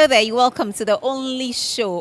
Hello there, you're welcome to the only show,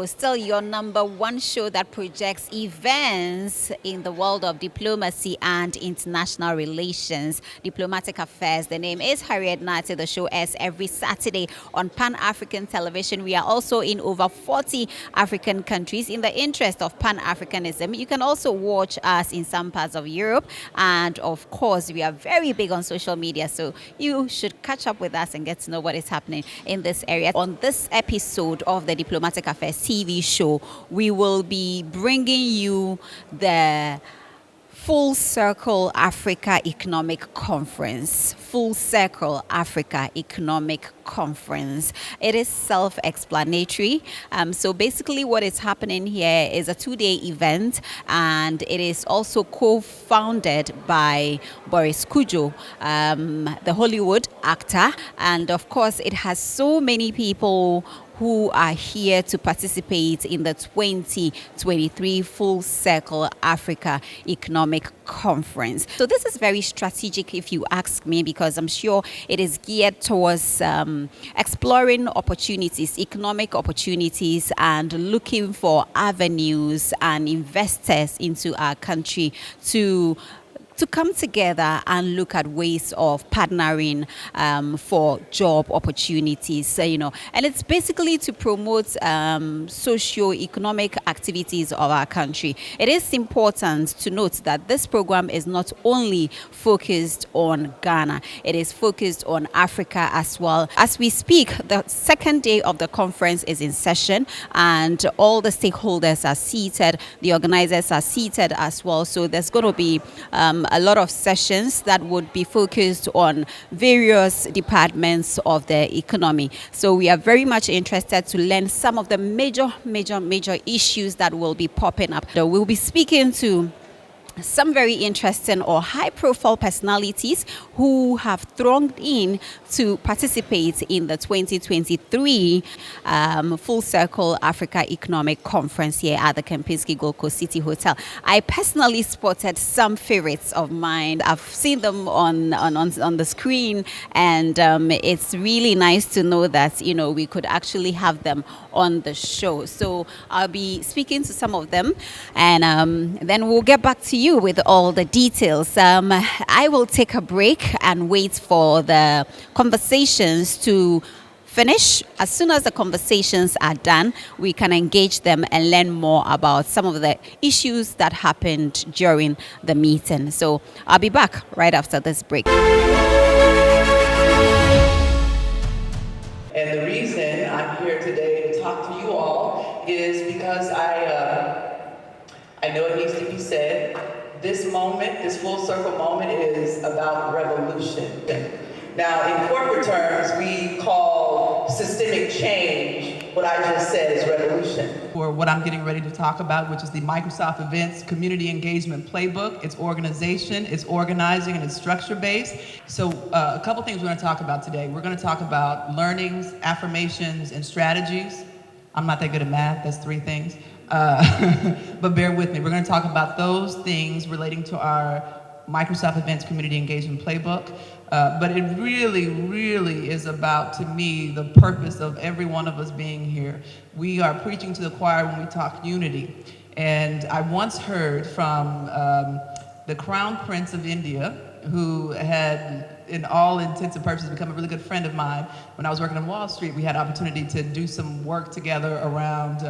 still your number one show that projects events in the world of diplomacy and international relations, diplomatic affairs. The name is Harriet Nartey. The show airs every Saturday on Pan-African television. We are also in over 40 African countries. In the interest of Pan-Africanism, you can also watch us in some parts of Europe. And of course, we are very big on social media, so you should catch up with us and get to know what is happening in this area. On this episode of the Diplomatic Affairs TV show, we will be bringing you the Full Circle Africa Economic Conference. Full Circle Africa Economic Conference. It is self-explanatory. So basically what is happening here is a two-day event, and it is also co-founded by Boris Kujo, the Hollywood actor. And of course, it has so many people who are here to participate in the 2023 Full Circle Africa Economic Conference. So this is very strategic, if you ask me, because I'm sure it is geared towards exploring opportunities, economic opportunities, and looking for avenues and investors into our country to come together and look at ways of partnering for job opportunities, and it's basically to promote socio-economic activities of our country. It is important to note that this program is not only focused on Ghana, it is focused on Africa as well. As we speak, the second day of the conference is in session, and all the stakeholders are seated, the organizers are seated as well. So there's going to be a lot of sessions that would be focused on various departments of the economy. So we are very much interested to learn some of the major issues that will be popping up. So we'll be speaking to some very interesting or high-profile personalities who have thronged in to participate in the 2023 Full Circle Africa Economic Conference here at the Kempinski Gold Coast City Hotel. I personally spotted some favorites of mine. I've seen them on the screen, and it's really nice to know that we could actually have them on the show. So I'll be speaking to some of them, and then we'll get back to you with all the details. I will take a break and wait for the conversations to finish. As soon as the conversations are done, we can engage them and learn more about some of the issues that happened during the meeting. So I'll be back right after this break. And the reason I'm here today to talk to you all is because I know it needs to be said. This moment, this full circle moment, is about revolution. Now, in corporate terms, we call systemic change what I just said is revolution. For what I'm getting ready to talk about, which is the Microsoft Events Community Engagement Playbook. It's organization, it's organizing, and it's structure-based. So a couple things we're going to talk about today. We're going to talk about learnings, affirmations, and strategies. I'm not that good at math, that's 3 things. But bear with me. We're going to talk about those things relating to our Microsoft Events Community Engagement Playbook. But it really is about, to me, the purpose of every one of us being here. We are preaching to the choir when we talk unity. And I once heard from the Crown Prince of India, who had, in all intents and purposes, become a really good friend of mine. When I was working on Wall Street, we had opportunity to do some work together around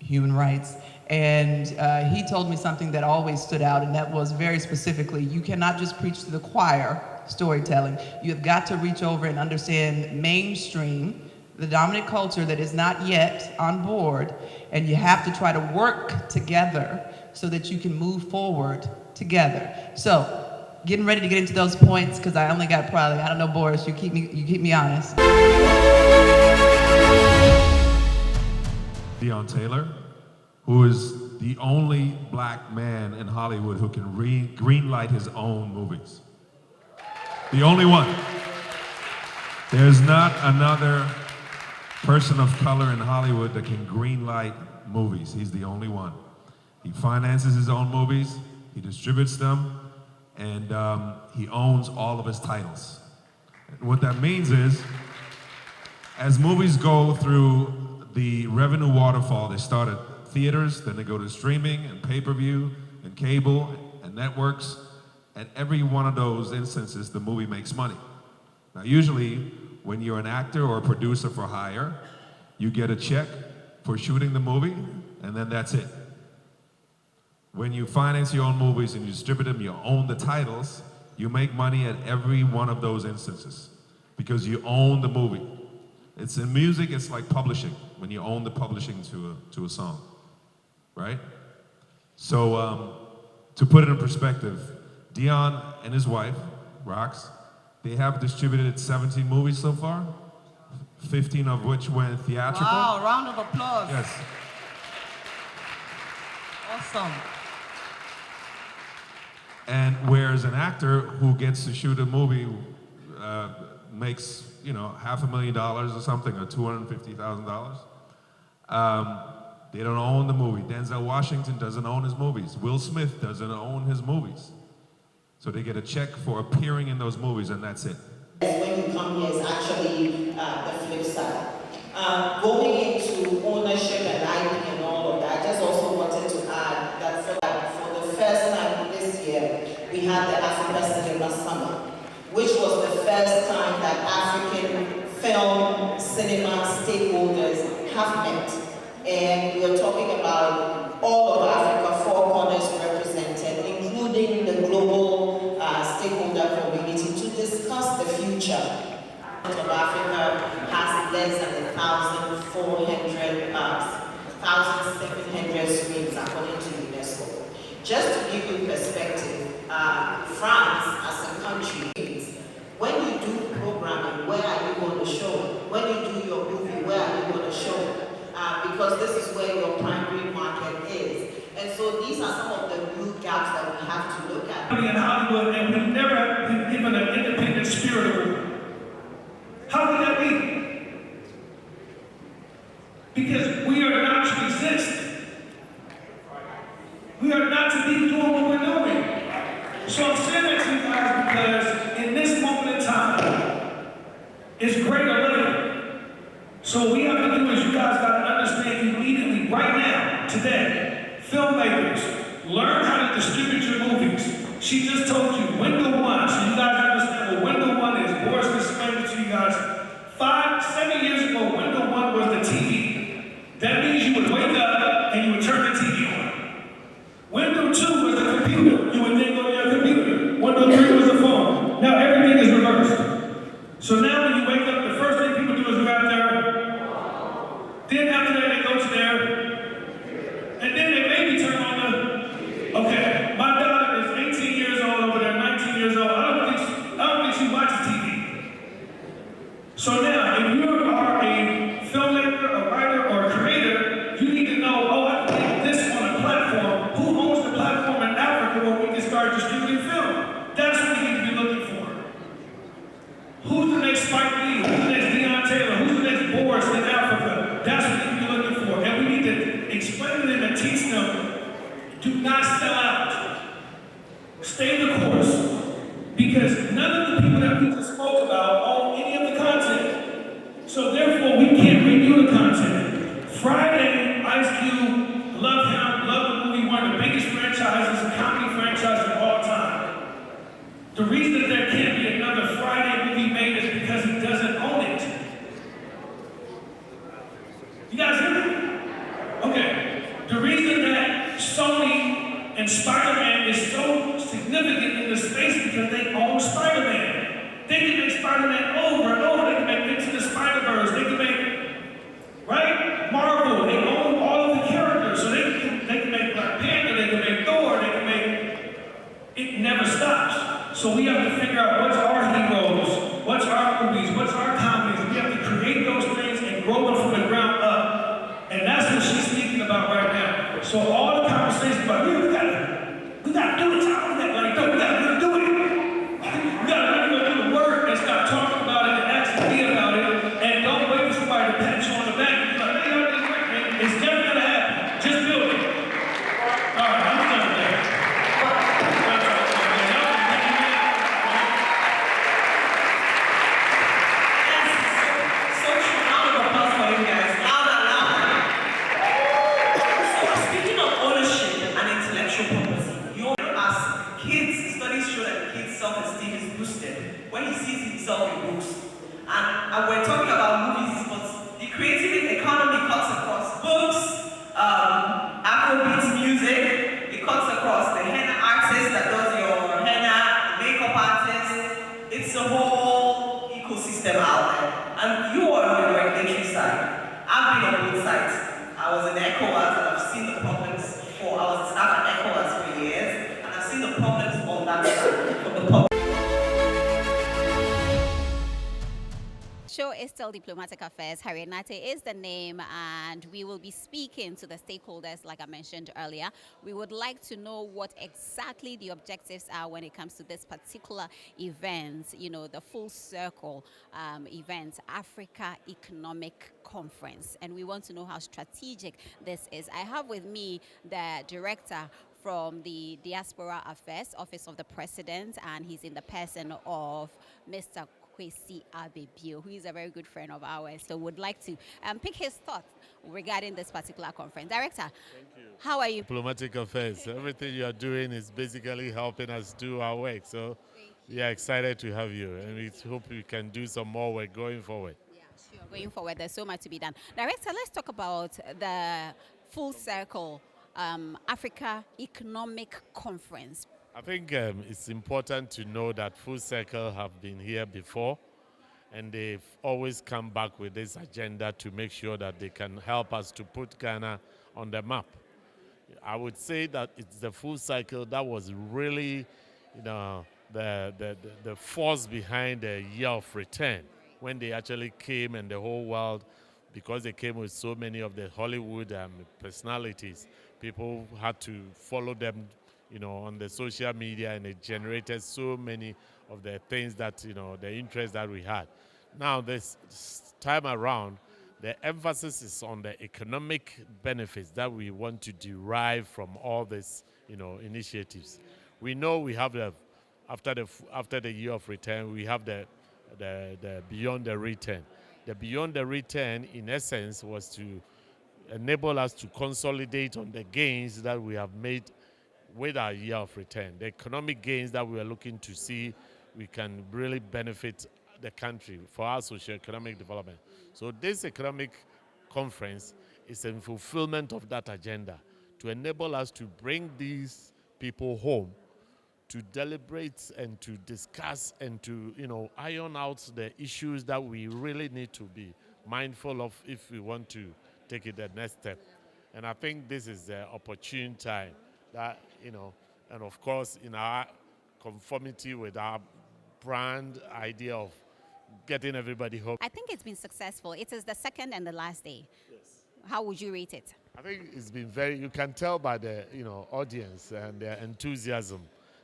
human rights. And he told me something that always stood out, and that was very specifically, you cannot just preach to the choir storytelling. You have got to reach over and understand mainstream, the dominant culture that is not yet on board, and you have to try to work together so that you can move forward together. So, getting ready to get into those points, because I only got probably, I don't know, Boris, you keep me honest. Deon Taylor, who is the only black man in Hollywood who can greenlight his own movies. The only one. There's not another person of color in Hollywood that can greenlight movies. He's the only one. He finances his own movies, he distributes them, and he owns all of his titles. And what that means is as movies go through the revenue waterfall, they start at theaters, then they go to streaming and pay-per-view and cable and networks. At every one of those instances, the movie makes money. Now, usually, when you're an actor or a producer for hire, you get a check for shooting the movie, and then that's it. When you finance your own movies and you distribute them, you own the titles, you make money at every one of those instances because you own the movie. It's in music, it's like publishing, when you own the publishing to a song, right? So, to put it in perspective, Dion and his wife, Rox, they have distributed 17 movies so far, 15 of which went theatrical. Wow, round of applause. Yes. Awesome. And whereas an actor who gets to shoot a movie makes, $500,000 or something, or $250,000, they don't own the movie. Denzel Washington doesn't own his movies. Will Smith doesn't own his movies. So they get a check for appearing in those movies, and that's it. When you come here is actually the flip side. Going into ownership and IP and all of that, I just also wanted to add that for the first time this year, we had the Africa Cinema Summit, which was the first time that African film cinema stakeholders have met. And we are talking about all of Africa, 4 corners represented, including the global stakeholder community, to discuss the future of Africa. Has less than 1,700 screens according to UNESCO. Just to give you perspective, France as a country, when you do programming, where are you going to show? When you do your movie, where are you going to show? Because this is where your primary market is. And so these are some of the blue gaps that we have to look at. In Hollywood, and we've never been given an independent spirit award. How could that be? Because we are not to resist. We are not to be doing what we're doing. So I'm saying that to you guys because in this moment in time, it's greater later. So what we have to do is you guys got to understand immediately, right now, today, filmmakers, learn how to distribute your movies. She just told you, window 1, so you guys understand what window 1 is. Boris explained it to you guys. 7 years ago, window 1 was the TV. That means you would wake up and you would turn the TV on. Window 2 was the computer. You would then go to your computer. Window 3 was the phone. Now everything is reversed. So now when you wake up, the first thing people do is go out there. Then after that, they go to there. And then they maybe turn on the. Okay, my daughter is 18 years old over there, 19 years old. I don't think she watches TV. So now, if you are a filmmaker, a writer, or a creator, you need to know, I can get this on a platform. Who owns the platform in Africa where we can start distributing film? That's what we need to be looking for. Who's the next Spike Lee? Who's the next Deion Taylor? Who's the next Boris in Africa? That's what we need to be looking for. And we need to explain to them and teach them, do not sell out. Stay the course. Because none of the people that we just spoke about own any of the content. So therefore, we can't renew the content. Friday, Ice Cube, love him, love the movie, one of the biggest franchises, comedy franchises of all time. The reason that there can't be another Friday movie made is because he doesn't own it. itself in books. And we're talking about movies, but the creative economy cuts across books, Afrobeat music, it cuts across the henna artist that does your henna, the makeup artist. It's a whole ecosystem out there. And you are on the regulatory side. I've been on both sides. I was in ECOWAS and I've seen the problems before. I was a staff at ECOWAS for years, and I've seen the problems on that side from the public. Show is still Diplomatic Affairs. Harriet Nartey is the name, and we will be speaking to the stakeholders, like I mentioned earlier. We would like to know what exactly the objectives are when it comes to this particular event, you know, the Full Circle event, Africa Economic Conference. And we want to know how strategic this is. I have with me the director from the Diaspora Affairs, Office of the President, and he's in the person of Mr. Kwesi Abebio, who is a very good friend of ours, so would like to pick his thoughts regarding this particular conference. Director, thank you. How are you? Diplomatic Affairs. Everything you are doing is basically helping us do our work. So we are excited to have you, and we hope we can do some more work going forward. Yeah, sure. Going forward, there's so much to be done. Director, let's talk about the Full Circle Africa Economic Conference. I think it's important to know that Full Circle have been here before, and they've always come back with this agenda to make sure that they can help us to put Ghana on the map. I would say that it's the Full Circle that was really, you know, the force behind the year of return, when they actually came, and the whole world, because they came with so many of the Hollywood personalities, people had to follow them, you know, on the social media, and it generated so many of the things that, you know, the interest that we had. Now, this time around, the emphasis is on the economic benefits that we want to derive from all these, you know, initiatives. We know we have after the year of return, we have the beyond the return. The beyond the return, in essence, was to enable us to consolidate on the gains that we have made with our year of return. The economic gains that we are looking to see, we can really benefit the country for our socio-economic development. So this economic conference is in fulfillment of that agenda, to enable us to bring these people home, to deliberate and to discuss and to, you know, iron out the issues that we really need to be mindful of if we want to take it the next step. And I think this is the opportune time that, you know, and of course in our conformity with our brand idea of getting everybody home. I think it's been successful. It is the second and the last day. Yes. How would you rate it? I think it's been very, you can tell by the, you know, audience and their enthusiasm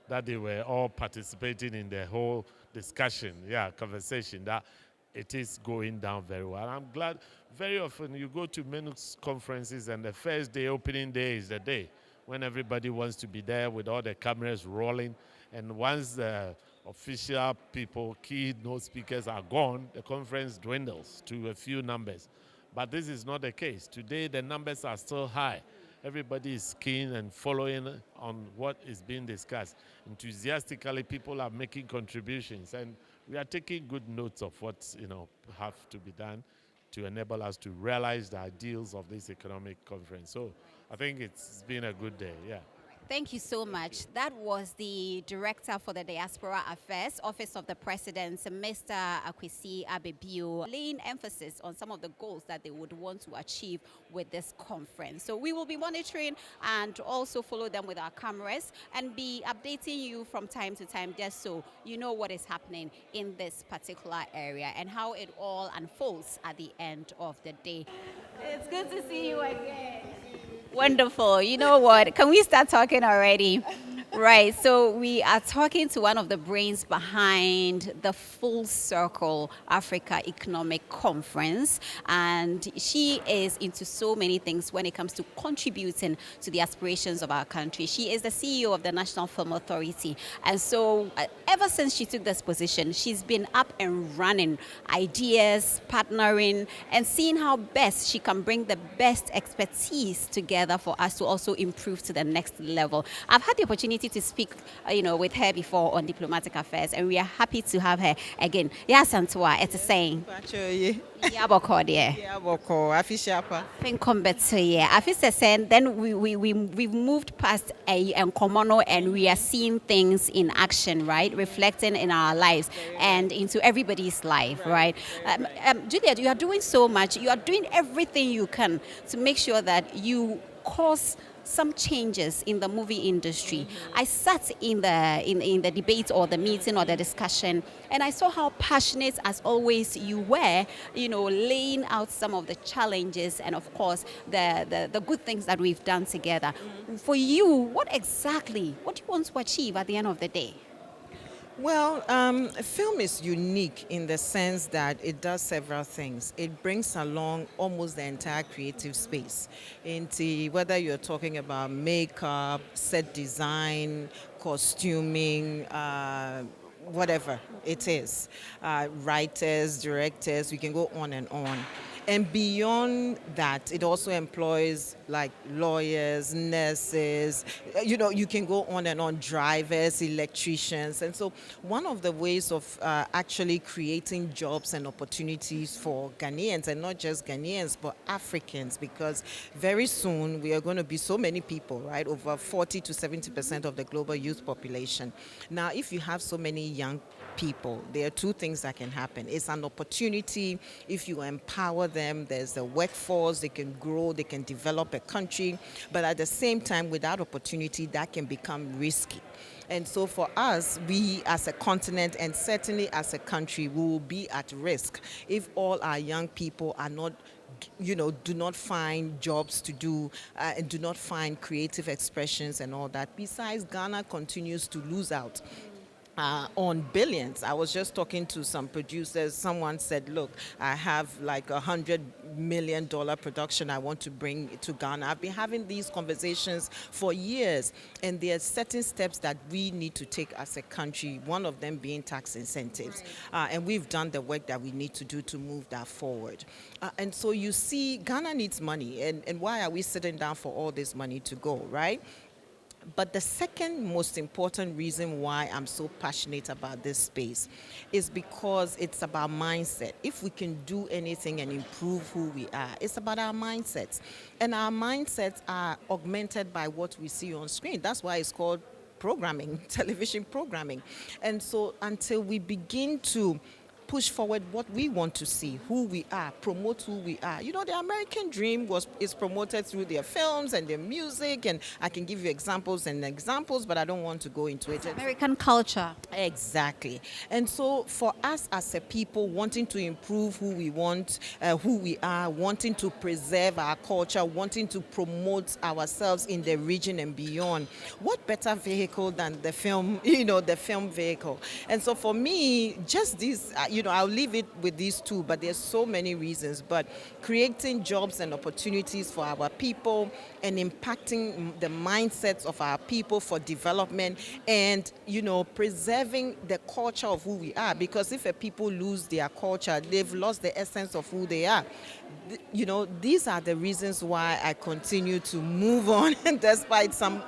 that they were all participating in the whole discussion, conversation, that it is going down very well. I'm glad. Very often you go to many conferences and the first day, opening day, is the day when everybody wants to be there with all the cameras rolling. And once the official people, keynote speakers are gone, the conference dwindles to a few numbers. But this is not the case. Today, the numbers are still high. Everybody is keen and following on what is being discussed. Enthusiastically, people are making contributions, and we are taking good notes of what, you know, have to be done to enable us to realize the ideals of this economic conference. So I think it's been a good day, yeah. Thank you so much. That was the Director for the Diaspora Affairs, Office of the President, Mr. Kwesi Abebio, laying emphasis on some of the goals that they would want to achieve with this conference. So we will be monitoring and also follow them with our cameras and be updating you from time to time, just so you know what is happening in this particular area and how it all unfolds at the end of the day. It's good to see you again. Wonderful. You know what? Can we start talking already? Right. So we are talking to one of the brains behind the Full Circle Africa Economic Conference. And she is into so many things when it comes to contributing to the aspirations of our country. She is the CEO of the National Film Authority. And so ever since she took this position, she's been up and running ideas, partnering, and seeing how best she can bring the best expertise together for us to also improve to the next level. I've had the opportunity opportunity to speak, with her before on diplomatic affairs, and we are happy to have her again. Yes, Antoa, it's saying. Yeah, think then we've moved past a Komono, and we are seeing things in action, right? Reflecting in our lives and into everybody's life, right? Juliet, you are doing so much. You are doing everything you can to make sure that you cause some changes in the movie industry. I sat in the debate or the meeting or the discussion, and I saw how passionate, as always, you were, laying out some of the challenges and, of course, the good things that we've done together. For you, what do you want to achieve at the end of the day? Well, film is unique in the sense that it does several things. It brings along almost the entire creative space. Whether you're talking about makeup, set design, costuming, whatever it is, writers, directors, we can go on and on. And beyond that, it also employs like lawyers, nurses, you can go on and on, drivers, electricians. And so one of the ways of actually creating jobs and opportunities for Ghanaians, and not just Ghanaians, but Africans, because very soon we are going to be so many people, right? Over 40 to 70% of the global youth population. Now, if you have so many young people, there are two things that can happen. It's an opportunity if you empower them. There's a workforce, they can grow, they can develop a country, but at the same time, without opportunity, that can become risky. And so for us, we as a continent and certainly as a country, we will be at risk if all our young people are not do not find jobs to do and do not find creative expressions and all that. Besides, Ghana continues to lose out on billions. I was just talking to some producers. Someone said, look, I have like $100 million production I want to bring to Ghana. I've been having these conversations for years, and there are certain steps that we need to take as a country, one of them being tax incentives. And we've done the work that we need to do to move that forward. And so you see, Ghana needs money. And why are we sitting down for all this money to go, right? But the second most important reason why I'm so passionate about this space is because it's about mindset. If we can do anything and improve who we are, it's about our mindsets. And our mindsets are augmented by what we see on screen. That's why it's called programming, television programming. And so until we begin to push forward what we want to see, who we are, promote who we are. The American dream is promoted through their films and their music, and I can give you examples, but I don't want to go into it. American culture. Exactly. And so for us as a people wanting to improve who we want, who we are, wanting to preserve our culture, wanting to promote ourselves in the region and beyond, what better vehicle than the film, the film vehicle. And so for me, just these, I'll leave it with these two, but there's so many reasons. But creating jobs and opportunities for our people and impacting the mindsets of our people for development and, preserving the culture of who we are. Because if a people lose their culture, they've lost the essence of who they are. These are the reasons why I continue to move on despite some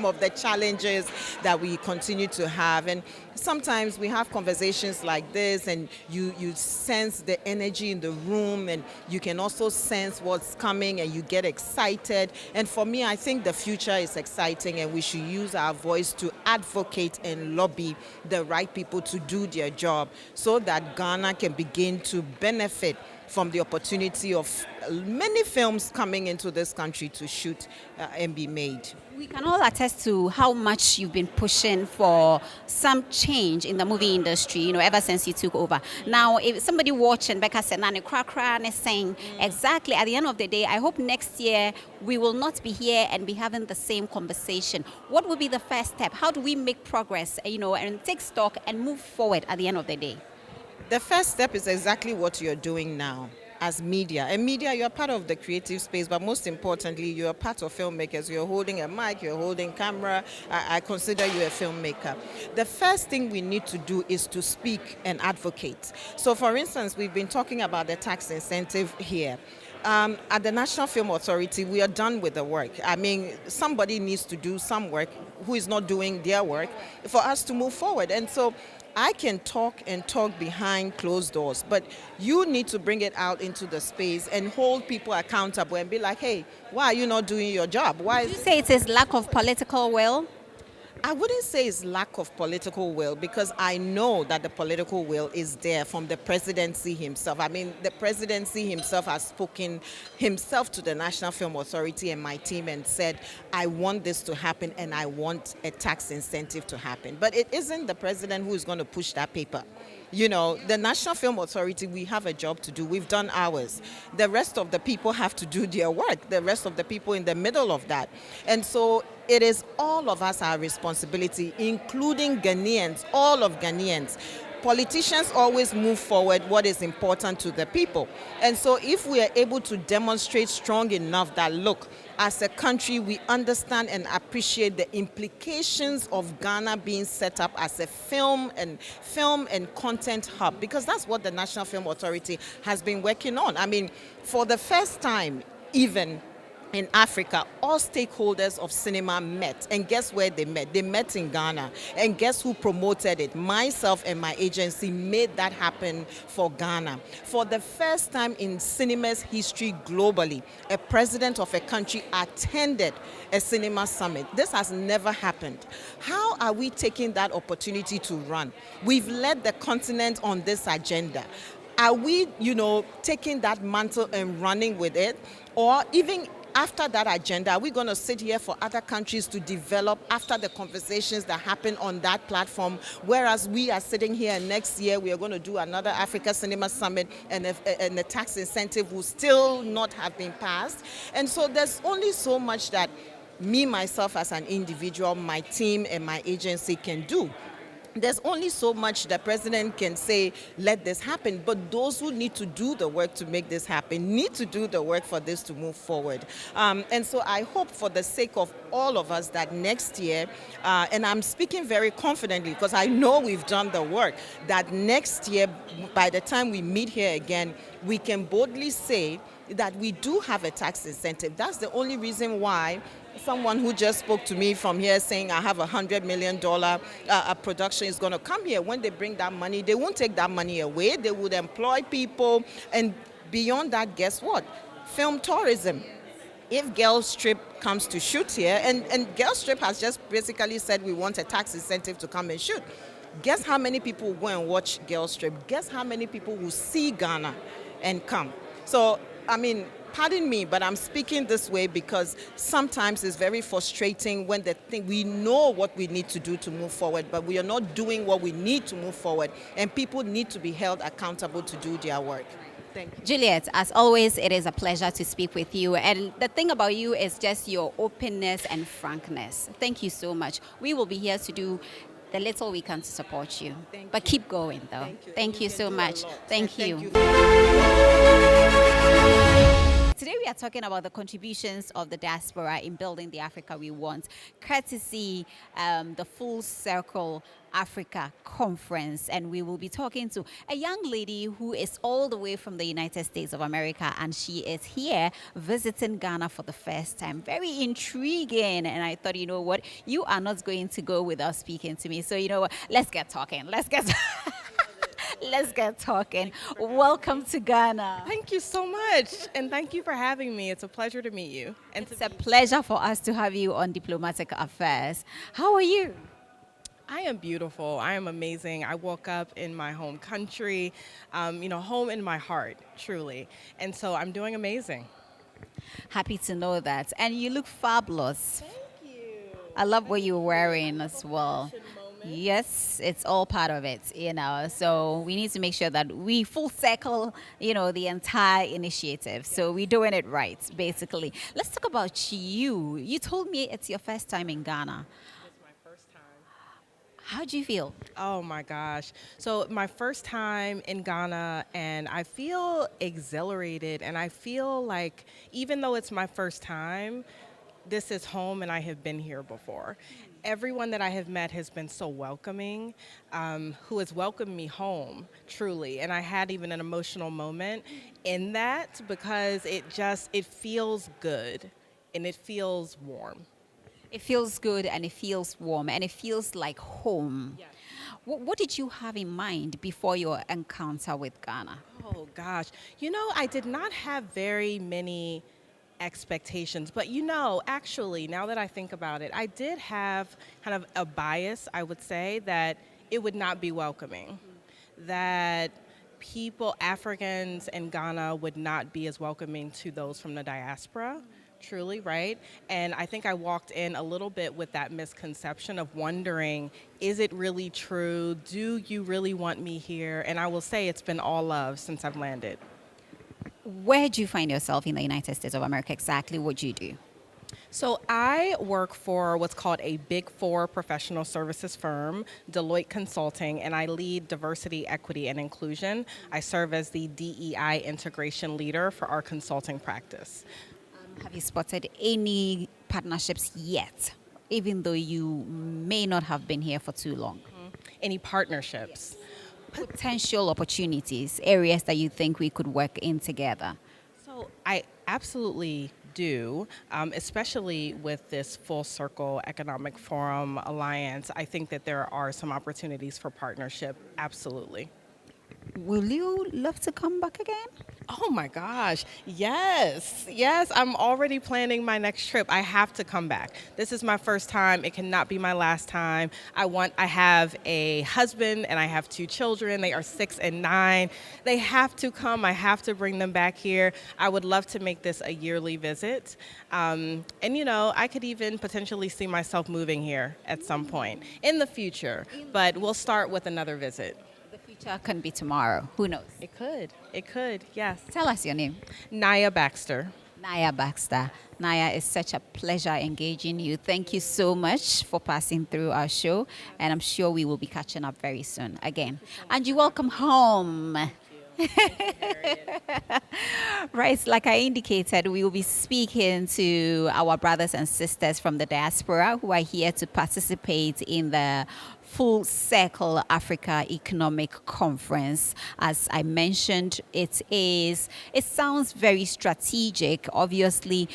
of the challenges that we continue to have. And sometimes we have conversations like this and you sense the energy in the room, and you can also sense what's coming and you get excited. And for me, I think the future is exciting, and we should use our voice to advocate and lobby the right people to do their job so that Ghana can begin to benefit from the opportunity of many films coming into this country to shoot and be made. We can all attest to how much you've been pushing for some change in the movie industry, ever since you took over. Now, if somebody watching, Becca said, Nani Krakra is saying, exactly, at the end of the day, I hope next year we will not be here and be having the same conversation. What would be the first step? How do we make progress, and take stock and move forward at the end of the day? The first step is exactly what you're doing now as media. And media, you're part of the creative space, but most importantly, you're part of filmmakers. You're holding a mic, you're holding camera. I consider you a filmmaker. The first thing we need to do is to speak and advocate. So for instance, we've been talking about the tax incentive here. At the National Film Authority, we are done with the work. I mean, somebody needs to do some work. who is not doing their work, for us to move forward. And so I can talk and talk behind closed doors, but you need to bring it out into the space and hold people accountable and be like, hey, why are you not doing your job? Why Do you say it is lack of political will? I wouldn't say it's lack of political will, because I know that the political will is there from the presidency himself. I mean, the presidency himself has spoken himself to the National Film Authority and my team and said, I want this to happen and I want a tax incentive to happen. But it isn't the president who is going to push that paper. You know, the National Film Authority, we have a job to do. We've done ours. The rest of the people have to do their work. The rest of the people in the middle of that. And so it is all of us our responsibility, including Ghanaians, all of Ghanaians. Politicians always move forward what is important to the people. And so if we are able to demonstrate strong enough that, look, as a country, we understand and appreciate the implications of Ghana being set up as a film and content hub, because that's what the National Film Authority has been working on. I mean, for the first time, even in Africa, all stakeholders of cinema met. And guess where they met? They met in Ghana. And guess who promoted it? Myself and my agency made that happen for Ghana. For the first time in cinema's history globally, a president of a country attended a cinema summit. This has never happened. How are we taking that opportunity to run? We've led the continent on this agenda. Are we, taking that mantle and running with it? Or even after that agenda, are we going to sit here for other countries to develop after the conversations that happen on that platform? Whereas we are sitting here and next year, we are going to do another Africa Cinema Summit, and the tax incentive will still not have been passed. And so there's only so much that me, myself as an individual, my team and my agency can do. There's only so much the president can say, let this happen. But those who need to do the work to make this happen need to do the work for this to move forward. And so I hope, for the sake of all of us, that next year, and I'm speaking very confidently because I know we've done the work, that next year, by the time we meet here again, we can boldly say that we do have a tax incentive. That's the only reason why someone who just spoke to me from here saying I have $100 million production is going to come here. When they bring that money, they won't take that money away. They would employ people. And beyond that, guess what? Film tourism. If Girl Strip comes to shoot here, and Girl Strip has just basically said we want a tax incentive to come and shoot. Guess how many people will go and watch Girl Strip? Guess how many people will see Ghana and come? So, I mean, pardon me, but I'm speaking this way because sometimes it's very frustrating when we know what we need to do to move forward, but we are not doing what we need to move forward, and people need to be held accountable to do their work. Thank you. Juliet, as always, it is a pleasure to speak with you. And the thing about you is just your openness and frankness. Thank you so much. We will be here to do the little we can to support you. But keep going, though. Thank you so much. Thank you. Today we are talking about the contributions of the diaspora in building the Africa we want, courtesy the Full Circle Africa Conference. And we will be talking to a young lady who is all the way from the United States of America, and she is here visiting Ghana for the first time. Very intriguing. And I thought, you know what, you are not going to go without speaking to me. So you know what, let's get talking. Let's get talking. Welcome to Ghana. Thank you so much. And thank you for having me. It's a pleasure to meet you. And it's a pleasure for us to have you on Diplomatic Affairs. How are you? I am beautiful. I am amazing. I woke up in my home country, home in my heart, truly. And so I'm doing amazing. Happy to know that. And you look fabulous. Thank you. I love what you're wearing as well. Yes, it's all part of it, So we need to make sure that we full circle, the entire initiative. So we're doing it right, basically. Let's talk about you. You told me it's your first time in Ghana. It's my first time. How do you feel? Oh my gosh. So my first time in Ghana, and I feel exhilarated, and I feel like even though it's my first time, this is home and I have been here before. Everyone that I have met has been so welcoming, who has welcomed me home, truly. And I had even an emotional moment in that because it feels good and it feels warm. It feels good and it feels warm and it feels like home. Yes. What did you have in mind before your encounter with Ghana? Oh gosh. I did not have very many expectations, but actually, now that I think about it, I did have kind of a bias, I would say, that it would not be welcoming. That people, Africans in Ghana, would not be as welcoming to those from the diaspora. Truly, right? And I think I walked in a little bit with that misconception of wondering, is it really true? Do you really want me here? And I will say it's been all love since I've landed. Where do you find yourself in the United States of America? Exactly what do you do? So I work for what's called a Big Four professional services firm, Deloitte Consulting, and I lead diversity, equity, and inclusion. I serve as the DEI integration leader for our consulting practice. Have you spotted any partnerships yet, even though you may not have been here for too long? Any partnerships? Potential opportunities, areas that you think we could work in together? So I absolutely do, especially with this Full Circle Economic Forum Alliance. I think that there are some opportunities for partnership, absolutely. Will you love to come back again? Oh my gosh, yes, I'm already planning my next trip. I have to come back. This is my first time. It cannot be my last time. I have a husband and I have 2 children. They are 6 and 9. They have to come. I have to bring them back here. I would love to make this a yearly visit. And I could even potentially see myself moving here at some point in the future, but we'll start with another visit. Can be tomorrow. Who knows? It could, yes. Tell us your name. Naya Baxter. Naya Baxter. Naya, it's such a pleasure engaging you. Thank you so much for passing through our show, and I'm sure we will be catching up very soon again. And you're welcome home. Right, like I indicated, we will be speaking to our brothers and sisters from the diaspora who are here to participate in the Full Circle Africa Economic Conference. As I mentioned, it sounds very strategic. Obviously,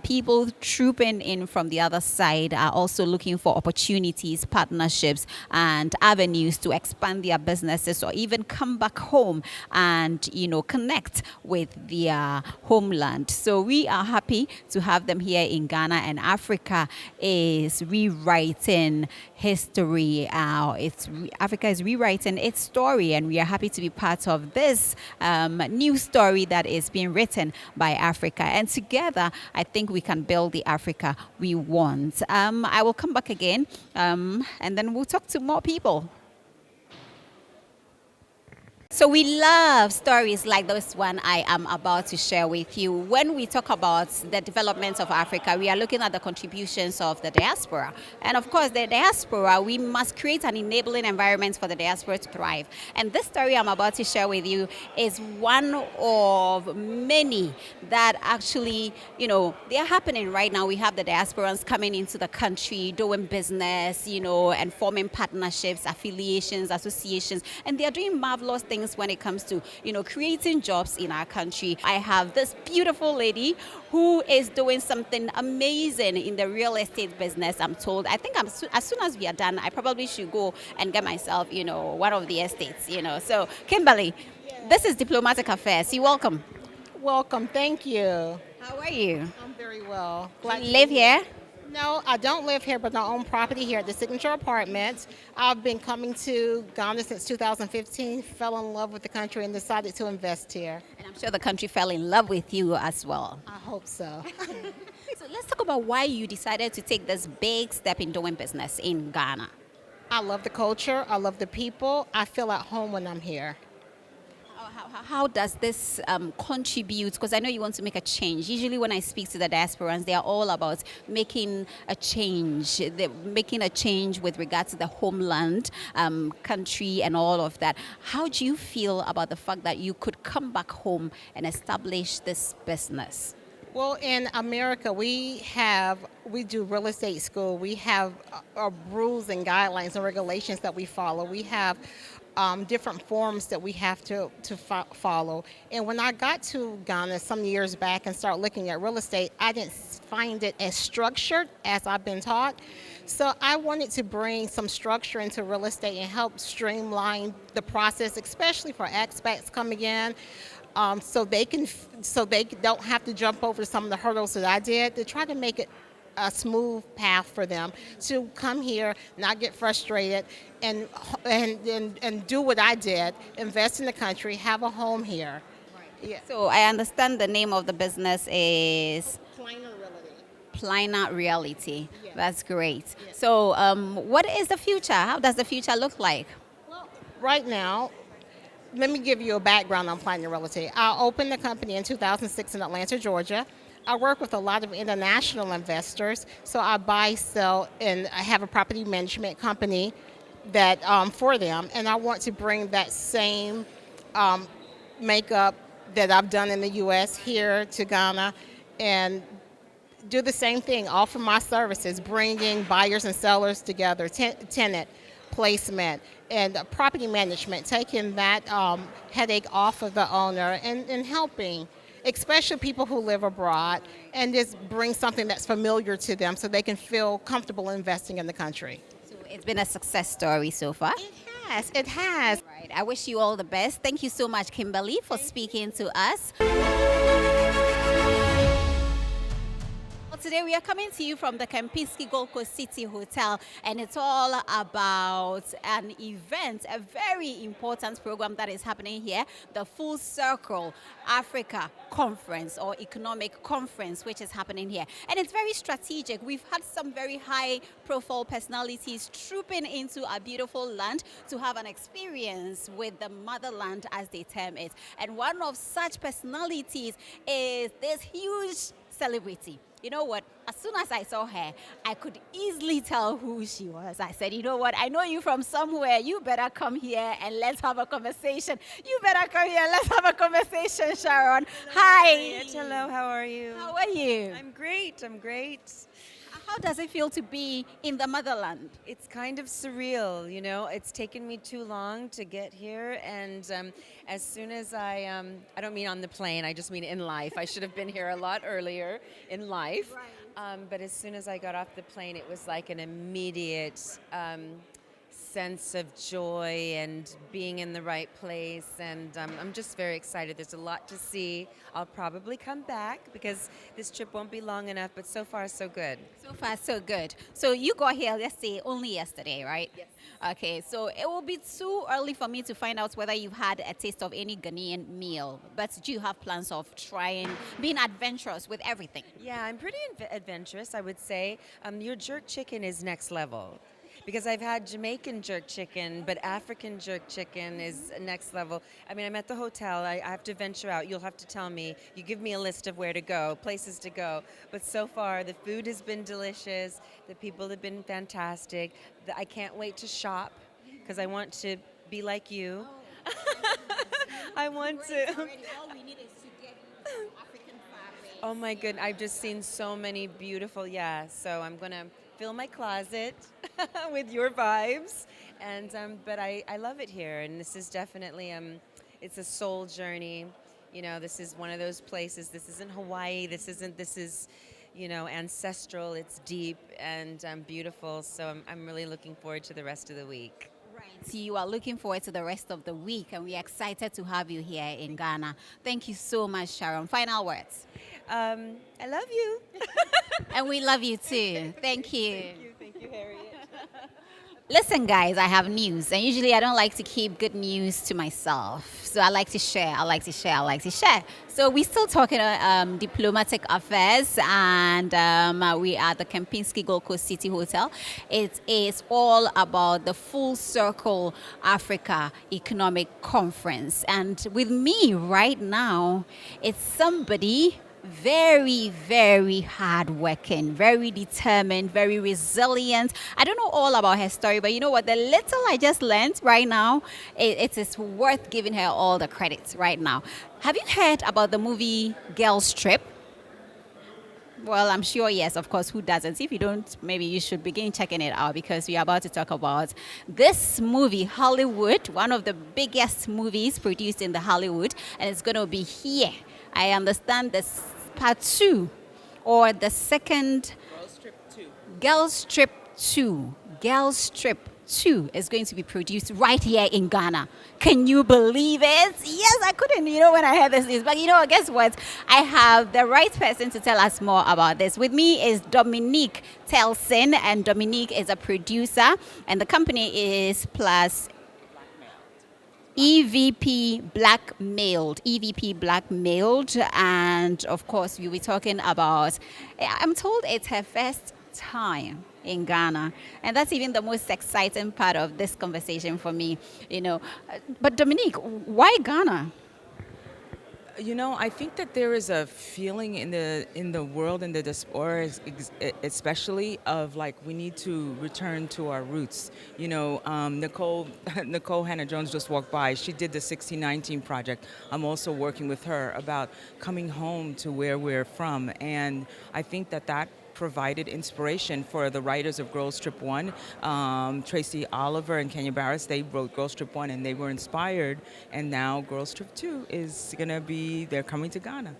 people trooping in from the other side are also looking for opportunities, partnerships, and avenues to expand their businesses or even come back home and, connect with their homeland. So we are happy to have them here in Ghana, and Africa is rewriting history. Africa is rewriting its story, and we are happy to be part of this new story that is being written by Africa. And together, I think we can build the Africa we want. I will come back again, and then we'll talk to more people. So we love stories like this one I am about to share with you. When we talk about the development of Africa, we are looking at the contributions of the diaspora. And of course, the diaspora, we must create an enabling environment for the diaspora to thrive. And this story I'm about to share with you is one of many that actually, they are happening right now. We have the diasporans coming into the country, doing business, and forming partnerships, affiliations, associations, and they are doing marvelous things when it comes to, creating jobs in our country. I have this beautiful lady who is doing something amazing in the real estate business, I'm told. I think as soon as we are done, I probably should go and get myself, one of the estates, So, Kimberly, this is Diplomatic Affairs. You're welcome. Welcome. Thank you. How are you? I'm very well. Do you live here? No, I don't live here, but I own property here at the Signature Apartments. I've been coming to Ghana since 2015, fell in love with the country and decided to invest here. And I'm sure the country fell in love with you as well. I hope so. So let's talk about why you decided to take this big step in doing business in Ghana. I love the culture. I love the people. I feel at home when I'm here. How does this contribute? Because I know you want to make a change. Usually when I speak to the diasporans, they are all about making a change. They're making a change with regard to the homeland, country, and all of that. How do you feel about the fact that you could come back home and establish this business? Well, in America, we do real estate school. We have rules and guidelines and regulations that we follow. We have different forms that we have to follow. And when I got to Ghana some years back and started looking at real estate, I didn't find it as structured as I've been taught. So I wanted to bring some structure into real estate and help streamline the process, especially for expats coming in, so they don't have to jump over some of the hurdles that I did, to try to make it a smooth path for them to come here, not get frustrated, and do what I did, invest in the country, have a home here. Right. Yeah. So I understand the name of the business is Plina Reality. Yeah. That's great. Yeah. So what is the future? How does the future look like? Well, right now, let me give you a background on Plina Realty. I opened the company in 2006 in Atlanta, Georgia. I work with a lot of international investors, so I buy, sell, and I have a property management company that for them, and I want to bring that same makeup that I've done in the U.S. here to Ghana, and do the same thing, offer my services, bringing buyers and sellers together, tenant placement, and property management, taking that headache off of the owner and helping, especially people who live abroad, and just bring something that's familiar to them so they can feel comfortable investing in the country. So it's been a success story so far. It has. Right. I wish you all the best. Thank you so much, Kimberly, for speaking to us. Today we are coming to you from the Kempinski Gold Coast City Hotel, and it's all about an event, a very important program that is happening here, the Full Circle Africa Conference or Economic Conference, which is happening here. And it's very strategic. We've had some very high profile personalities trooping into our beautiful land to have an experience with the motherland, as they term it. And one of such personalities is this huge celebrity. You know what? As soon as I saw her, I could easily tell who she was. I said, you know what? I know you from somewhere. You better come here and let's have a conversation. You better come here and let's have a conversation, Sharon. Hi. Harriet. Hello, how are you? How are you? I'm great. How does it feel to be in the motherland? It's kind of surreal, you know. It's taken me too long to get here, and as soon as I don't mean on the plane, I just mean in life. I should have been here a lot earlier in life. Right. But as soon as I got off the plane, it was like an immediate sense of joy and being in the right place, and I'm just very excited. There's a lot to see. I'll probably come back because this trip won't be long enough, but so far so good. So far so good. So you got here, let's say, only yesterday, right? Yes. Okay, so it will be too early for me to find out whether you've had a taste of any Ghanaian meal, but do you have plans of trying, being adventurous with everything? Yeah, I'm pretty adventurous, I would say. Your jerk chicken is next level. Because I've had Jamaican jerk chicken, but African jerk chicken is next level. I mean, I'm at the hotel. I have to venture out. You'll have to tell me. You give me a list of where to go, places to go. But so far, the food has been delicious. The people have been fantastic. I can't wait to shop because I want to be like you. I want to. All we need is to get African fabric. Oh my goodness, I've just seen so many beautiful, so I'm going to fill my closet with your vibes, and but I love it here, and this is definitely it's a soul journey. You know, this is one of those places. This isn't Hawaii. This is you know, ancestral. It's deep and beautiful. So I'm really looking forward to the rest of the week. Right. So you are looking forward to the rest of the week, and we're excited to have you here in Ghana. Thank you so much, Sharon. Final words. I love you. And we love you too. Thank you. Thank you, Harriet. Listen, guys, I have news, and usually I don't like to keep good news to myself. So I like to share. So we're still talking diplomatic affairs, and we are at the Kempinski Gold Coast City Hotel. It is all about the Full Circle Africa Economic Conference, and with me right now, it's somebody very, very hardworking, very determined, very resilient. I don't know all about her story, but you know what? The little I just learned right now, it is worth giving her all the credits right now. Have you heard about the movie Girls Trip? Well, I'm sure, yes, of course, who doesn't? If you don't, maybe you should begin checking it out because we are about to talk about this movie, Hollywood, one of the biggest movies produced in the Hollywood, and it's going to be here. I understand this part 2 or the second Girls Trip 2. Girls Trip 2 is going to be produced right here in Ghana. Can you believe it? Yes, I couldn't, when I heard this news. But guess what? I have the right person to tell us more about this. With me is Dominique Telson, and Dominique is a producer, and the company is Plus EVP Blackmailed. EVP Blackmailed. And of course, we'll be talking about, I'm told it's her first time in Ghana, and that's even the most exciting part of this conversation for me, But Dominique, why Ghana? I think that there is a feeling in the world, in the diaspora, especially of like we need to return to our roots. Nicole Hannah Jones just walked by. She did the 1619 project. I'm also working with her about coming home to where we're from, and I think that provided inspiration for the writers of Girls Trip 1. Tracy Oliver and Kenya Barris, they wrote Girls Trip 1 and they were inspired, and now Girls Trip 2 is gonna they're coming to Ghana.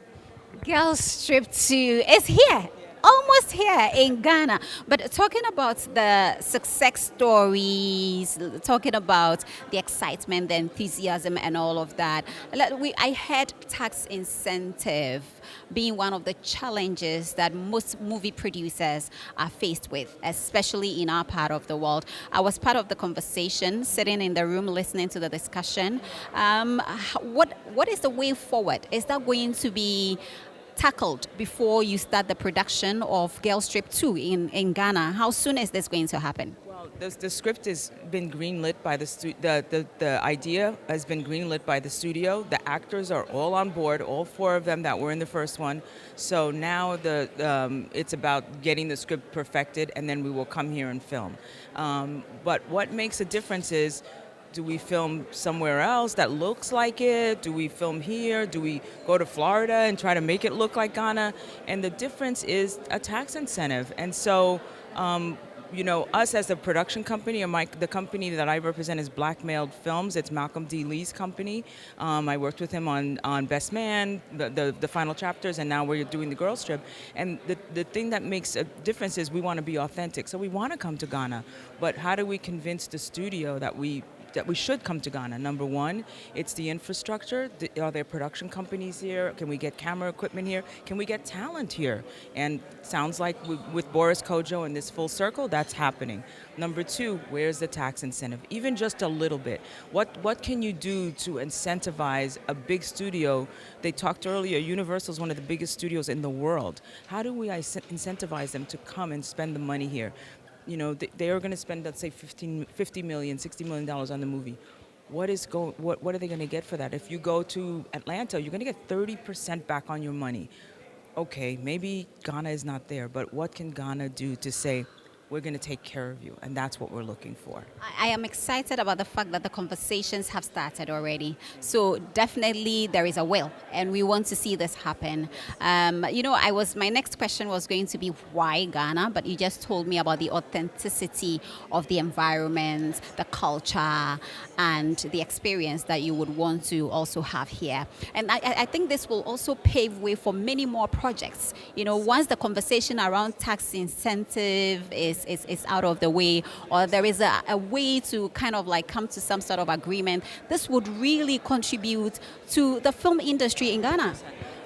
Girls Trip 2 is here. Almost here in Ghana. But talking about the success stories, talking about the excitement, the enthusiasm and all of that, I heard tax incentive being one of the challenges that most movie producers are faced with, especially in our part of the world. I was part of the conversation, sitting in the room listening to the discussion. What is the way forward? Is that going to be tackled before you start the production of Girls Trip 2 in Ghana? How soon is this going to happen? Well, the script has been greenlit by the idea has been greenlit by the studio. The actors are all on board, all 4 of them that were in the first one. So now it's about getting the script perfected, and then we will come here and film. But what makes a difference is, do we film somewhere else that looks like it? Do we film here? Do we go to Florida and try to make it look like Ghana? And the difference is a tax incentive. And so, us as a production company, the company that I represent is Blackmailed Films. It's Malcolm D. Lee's company. I worked with him on Best Man, the final chapters, and now we're doing the Girls Trip. And the thing that makes a difference is we want to be authentic. So we want to come to Ghana. But how do we convince the studio that we should come to Ghana? Number one, it's the infrastructure. Are there production companies here? Can we get camera equipment here? Can we get talent here? And sounds like with Boris Kojo and this full circle, that's happening. Number two, where's the tax incentive? Even just a little bit. What can you do to incentivize a big studio? They talked earlier, Universal is one of the biggest studios in the world. How do we incentivize them to come and spend the money here? They are going to spend, let's say, $50 million, $60 million on the movie. What are they going to get for that? If you go to Atlanta, you're going to get 30% back on your money. Okay, maybe Ghana is not there, but what can Ghana do to say, we're going to take care of you? And that's what we're looking for. I am excited about the fact that the conversations have started already. So definitely there is a will, and we want to see this happen. My next question was going to be why Ghana, but you just told me about the authenticity of the environment, the culture, and the experience that you would want to also have here. And I think this will also pave way for many more projects. Once the conversation around tax incentive is out of the way, or there is a way to kind of like come to some sort of agreement, this would really contribute to the film industry in Ghana.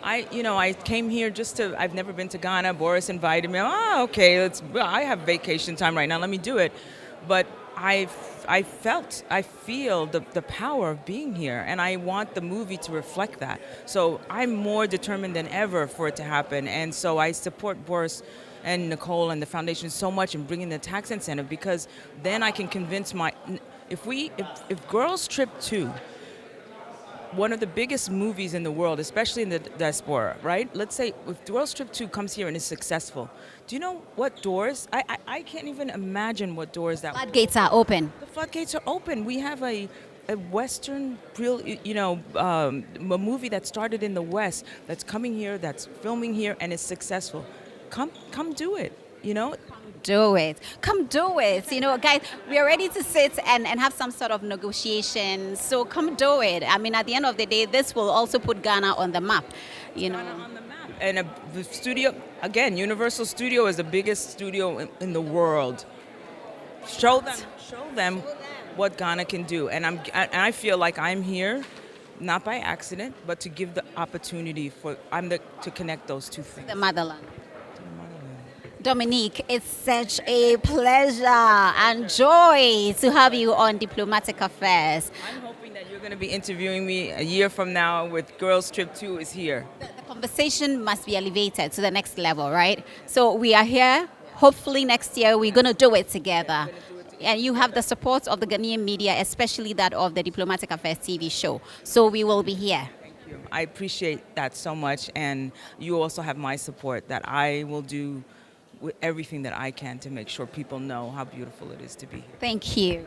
I came here I've never been to Ghana. Boris invited me. Okay, I have vacation time right now. Let me do it. But I feel the power of being here, and I want the movie to reflect that. So I'm more determined than ever for it to happen, and so I support Boris and Nicole and the foundation so much in bringing the tax incentive, because then I can convince if Girls Trip 2, one of the biggest movies in the world, especially in the diaspora, right? Let's say if Girls Trip 2 comes here and is successful, do you know what doors? I can't even imagine what doors that. Floodgates are open. The floodgates are open. We have a Western, a movie that started in the West that's coming here, that's filming here, and is successful. come do it. Do it. Come do it. Guys, we are ready to sit and have some sort of negotiation. So come do it. I mean, at the end of the day, this will also put Ghana on the map. Ghana on the map. And the studio, again, Universal Studio is the biggest studio in the world. Show them what Ghana can do. And I feel like I'm here, not by accident, but to give the opportunity to connect those two things. The motherland. Dominique, it's such a pleasure and joy to have you on Diplomatic Affairs. I'm hoping that you're going to be interviewing me a year from now with Girls Trip 2 is here. The conversation must be elevated to the next level, right? So we are here. Hopefully next year we're going to do it together. And you have the support of the Ghanaian media, especially that of the Diplomatic Affairs TV show. So we will be here. Thank you. I appreciate that so much. And you also have my support that I will do with everything that I can to make sure people know how beautiful it is to be here. Thank you.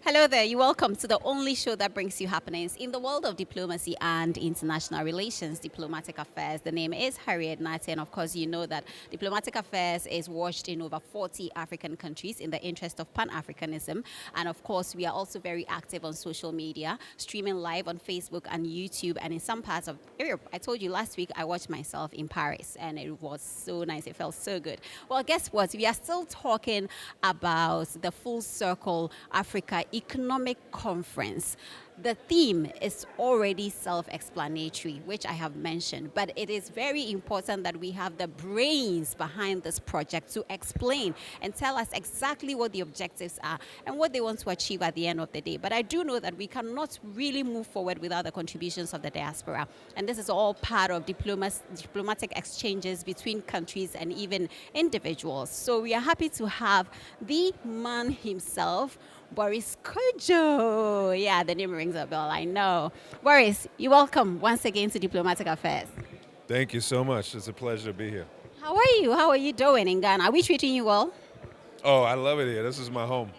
Hello there, you're welcome to the only show that brings you happenings in the world of diplomacy and international relations, Diplomatic Affairs. The name is Harriet, Nartey, and of course you know that Diplomatic Affairs is watched in over 40 African countries in the interest of Pan-Africanism. And of course we are also very active on social media, streaming live on Facebook and YouTube and in some parts of Europe. I told you last week I watched myself in Paris and it was so nice, it felt so good. Well, guess what? We are still talking about the Full Circle Africa Economic Conference. The theme is already self-explanatory, which I have mentioned, but it is very important that we have the brains behind this project to explain and tell us exactly what the objectives are and what they want to achieve at the end of the day. But I do know that we cannot really move forward without the contributions of the diaspora. And this is all part of diplomatic exchanges between countries and even individuals. So we are happy to have the man himself, Boris Kojo. Yeah, the name rings a bell, I know. Boris, you're welcome once again to Diplomatic Affairs. Thank you so much. It's a pleasure to be here. How are you? How are you doing in Ghana? Are we treating you well? Oh, I love it here. This is my home.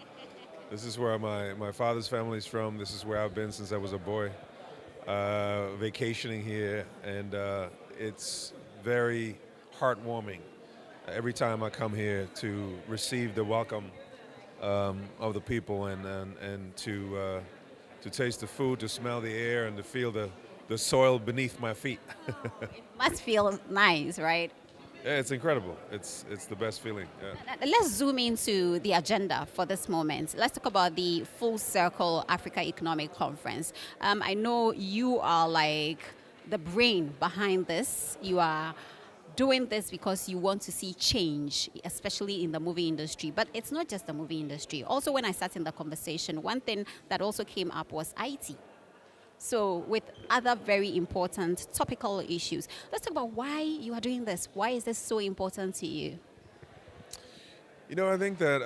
This is where my father's family is from. This is where I've been since I was a boy, vacationing here. And it's very heartwarming every time I come here to receive the welcome of the people and to taste the food, to smell the air, and to feel the soil beneath my feet. It must feel nice, right? Yeah, it's incredible. It's the best feeling. Yeah. Let's zoom into the agenda for this moment. Let's talk about the Full Circle Africa Economic Conference. I know you are like the brain behind this. You are doing this because you want to see change, especially in the movie industry. But it's not just the movie industry. Also, when I sat in the conversation, one thing that also came up was IT. So with other very important topical issues. Let's talk about why you are doing this. Why is this so important to you? You know, I think that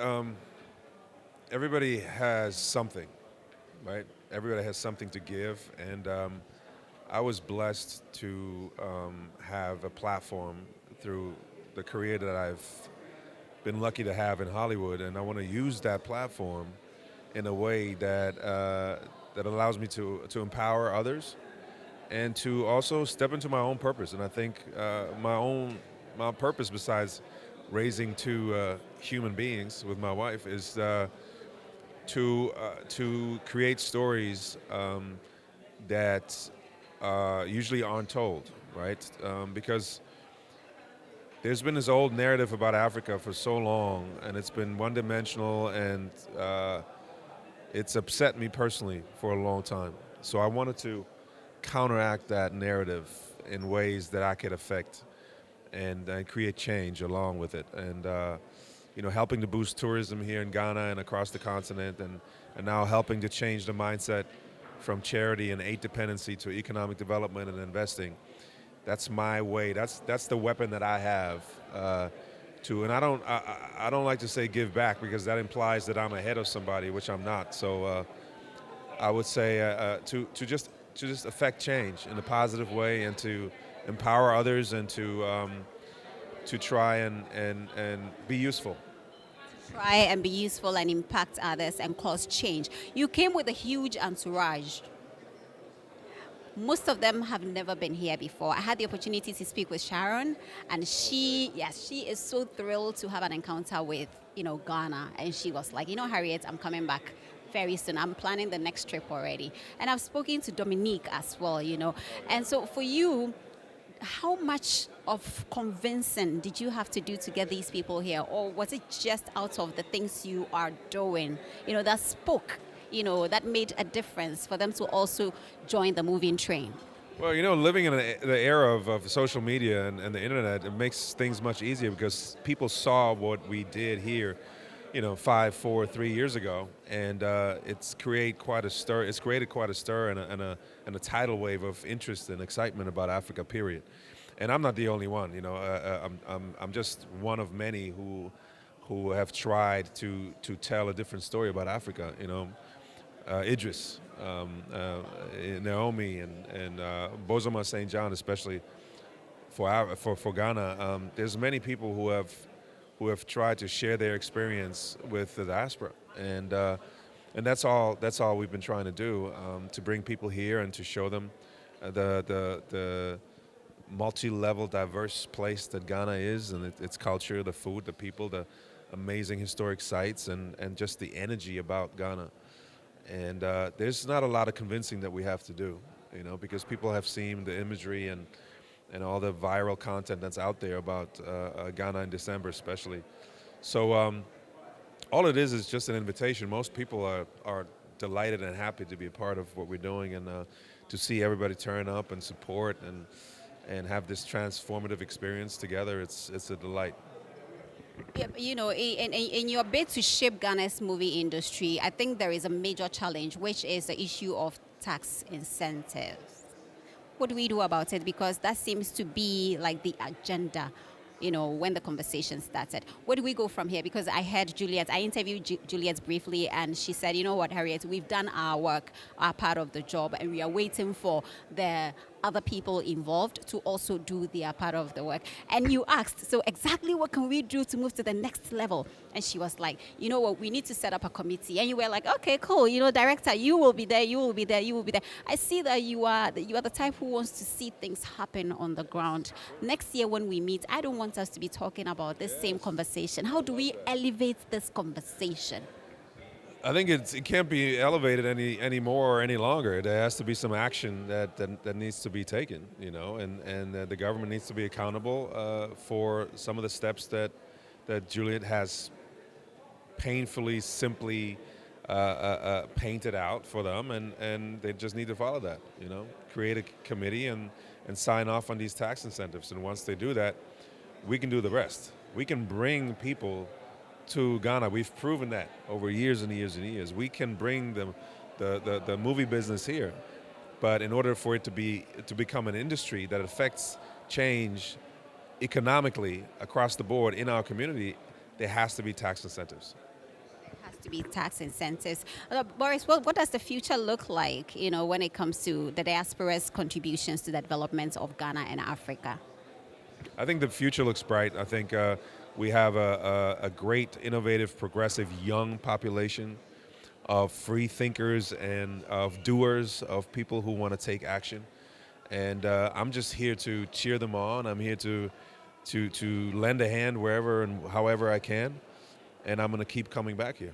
everybody has something, right? Everybody has something to give. And I was blessed to have a platform through the career that I've been lucky to have in Hollywood, and I want to use that platform in a way that that allows me to empower others and to also step into my own purpose. And I think my purpose, besides raising two human beings with my wife, is to create stories that usually aren't told, right? Because there's been this old narrative about Africa for so long, and it's been one-dimensional, and it's upset me personally for a long time. So I wanted to counteract that narrative in ways that I could affect and create change along with it. And you know, helping to boost tourism here in Ghana and across the continent, and now helping to change the mindset from charity and aid dependency to economic development and investing. That's my way. That's the weapon that I have and I don't like to say give back, because that implies that I'm ahead of somebody, which I'm not. So I would say to just affect change in a positive way, and to empower others, and to try and be useful. Try and be useful and impact others and cause change. You came with a huge entourage. most of them have never been here before. I had the opportunity to speak with Sharon, and she is so thrilled to have an encounter with, Ghana. And she was like, Harriet, I'm coming back very soon. I'm planning the next trip already. And I've spoken to Dominique as well, And so for you, how much of convincing did you have to do to get these people here? Or was it just out of the things you are doing, that spoke, that made a difference for them to also join the moving train? Well, living in the era of social media and the internet, it makes things much easier because people saw what we did here, 5, 4, 3 years ago, and it's created quite a stir. It's created quite a stir and a tidal wave of interest and excitement about Africa. Period. And I'm not the only one. I'm just one of many who have tried to tell a different story about Africa. Idris, Naomi, and Bozoma St. John, especially for Ghana. There's many people who have tried to share their experience with the diaspora, and that's all we've been trying to do, to bring people here and to show them the multi-level, diverse place that Ghana is, and its culture, the food, the people, the amazing historic sites, and just the energy about Ghana. And there's not a lot of convincing that we have to do, because people have seen the imagery and all the viral content that's out there about Ghana in December especially. So all it is just an invitation. Most people are delighted and happy to be a part of what we're doing, and to see everybody turn up and support and have this transformative experience together. It's a delight. Yeah, in your bid to shape Ghana's movie industry, I think there is a major challenge, which is the issue of tax incentives. What do we do about it? Because that seems to be like the agenda, when the conversation started. Where do we go from here? Because I heard Juliet, I interviewed Juliet briefly, and she said, Harriet, we've done our work, our part of the job, and we are waiting for the other people involved to also do their part of the work. And you asked, so exactly what can we do to move to the next level? And she was like, we need to set up a committee. And you were like, okay, cool. Director, you will be there, you will be there, you will be there. I see that you are the type who wants to see things happen on the ground. Next year when we meet, I don't want us to be talking about this same conversation. How do we elevate this conversation? I think it can't be elevated any more or any longer. There has to be some action that needs to be taken, and the government needs to be accountable for some of the steps that Juliet has painfully, simply painted out for them, and they just need to follow that. Create a committee and sign off on these tax incentives, and once they do that, we can do the rest. We can bring people to Ghana. We've proven that over years and years and years. We can bring the movie business here, but in order for it to become an industry that affects change economically across the board in our community, there has to be tax incentives. Has to be tax incentives. Boris, what does the future look like, when it comes to the diaspora's contributions to the development of Ghana and Africa? I think the future looks bright. I think we have a great, innovative, progressive, young population of free thinkers and of doers, of people who want to take action. And I'm just here to cheer them on. I'm here to lend a hand wherever and however I can. And I'm going to keep coming back here.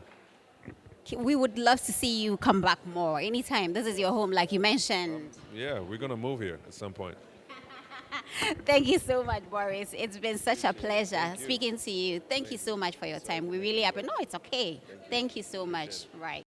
We would love to see you come back more anytime. This is your home, like you mentioned. Yeah, we're going to move here at some point. Thank you so much, Boris. It's been such a pleasure speaking to you. Thank you so much for your time. We really appreciate. No, it's okay. Thank you so much. Right.